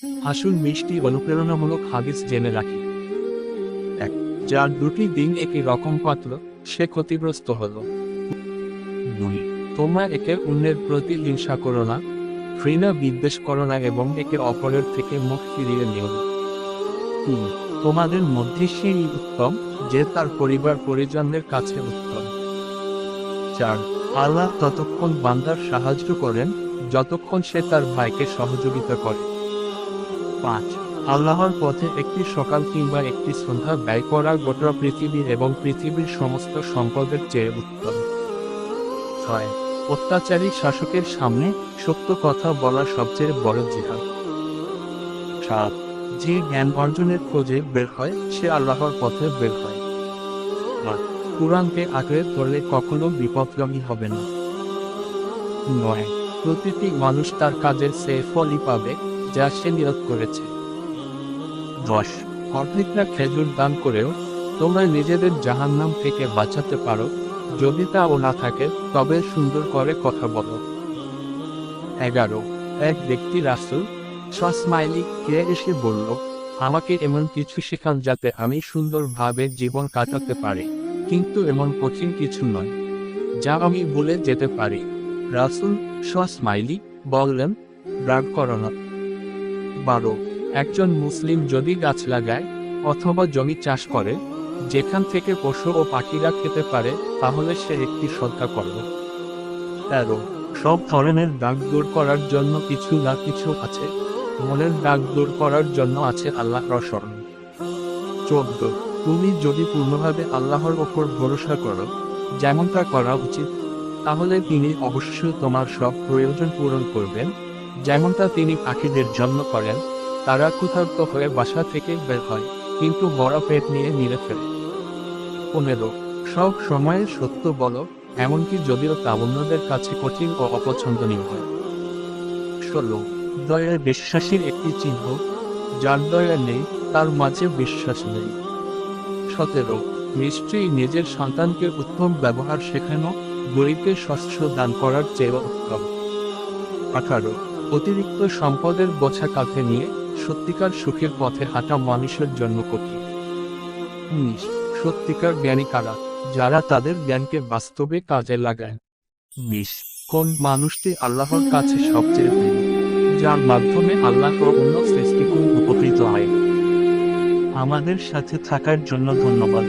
আসুন মিষ্টি অনুপ্রেরণামূলক হাদিস জেনে রাখি। এক, যার দুটি দিন একই রকম পাতল সে ক্ষতিগ্রস্ত হল। দুই, তোমরা একে অন্যের প্রতি হিংসা করো না, ঘৃণা বিদ্বেষ করো না এবং একে অপরের থেকে মুখ ফিরিয়ে নিও না। তিন, তোমাদের মধ্যে সেই উত্তম যে তার পরিবার পরিজনদের কাছে উত্তম। চার, আল্লাহ ততক্ষণ বান্দার সাহায্য করেন যতক্ষণ সে তার ভাইকে সহযোগিতা করে। পাঁচ, আল্লাহর পথে একটি সকাল কিংবা একটি সন্ধ্যা ব্যয় করা গোটা পৃথিবী এবং পৃথিবীর সমস্ত সম্পদের চেয়ে উত্তম। ছয়, অত্যাচারী শাসকের সামনে সত্য কথা বলা সবচেয়ে বড় জিহাদ। সাত, যে জ্ঞান অর্জনের খোঁজে বের হয় সে আল্লাহর পথে বের হয়। আট, কুরআনকে আঁকড়ে ধরলে কখনো বিপদগামী হবে না। নয়, প্রতিটি মানুষ তার কাজের সে ফলই পাবে যা সে নিয়ত করেছে। 10, অর্ধেকটা খেজুর দান করেও তোমরা নিজেদের জাহান্নাম থেকে বাঁচাতে পারো, যদি তাও না থাকে তবে সুন্দর করে কথা বলো। 11, এক ব্যক্তি রাসূল সসমাইলি কে এসে বলল, আমাকে এমন কিছু শেখান যাতে আমি সুন্দরভাবে জীবন কাটাতে পারি, কিন্তু এমন কঠিন কিছু নয় যা আমি ভুলে যেতে পারি। রাসূল সসমাইলি বললেন, রাগ করো না। 12, একজন মুসলিম যদি গাছ লাগায় অথবা জমি চাষ করে যেখান থেকে পশু ও পাখিরা খেতে পারে তাহলে সে একটি সদকা করল। 13, সব ধরনের দাগ দূর করার জন্য কিছু না কিছু আছে, মনের দাগ দূর করার জন্য আছে আল্লাহর স্মরণ। 14, তুমি যদি পূর্ণভাবে আল্লাহর ওপর ভরসা করো, যেমনটা করা উচিত, তাহলে তিনি অবশ্যই তোমার সব প্রয়োজন পূরণ করবেন, যেমনটা তিনি পাখিদের জন্য করেন। তারা ক্ষুধার্ত হয়ে বাসা থেকে বের হয় কিন্তু বড় পেট নিয়ে নিরে ফেরে। 15, সব সময় সত্য বলো, এমনকি যদিও তা অন্যদের কাছে কঠিন ও অপছন্দনীয় হয়। 16, দয়ার বিশ্বাসীর একটি চিহ্ন, যার দয়া নেই তার মাঝে বিশ্বাস নেই। 17, নিশ্চয়ই নিজের সন্তানকে উত্তম ব্যবহার শেখানো গরিবকে শস্য দান করার চেয়ে উত্তম। 18, অতিরিক্ত সম্পদের বোঝা কাঁধে নিয়ে সত্যিকার সুখের পথে হাঁটা মানুষের জন্য কঠিন। 19, সত্যিকার জ্ঞানী কারা, যারা তাদের জ্ঞানকে বাস্তবে কাজে লাগায়। 20, কোন মানুষটি আল্লাহর কাছে সবচেয়ে প্রিয়, যার মাধ্যমে আল্লাহ ও অন্য সৃষ্টিকুল উপকৃত হয়। আমাদের সাথে থাকার জন্য ধন্যবাদ।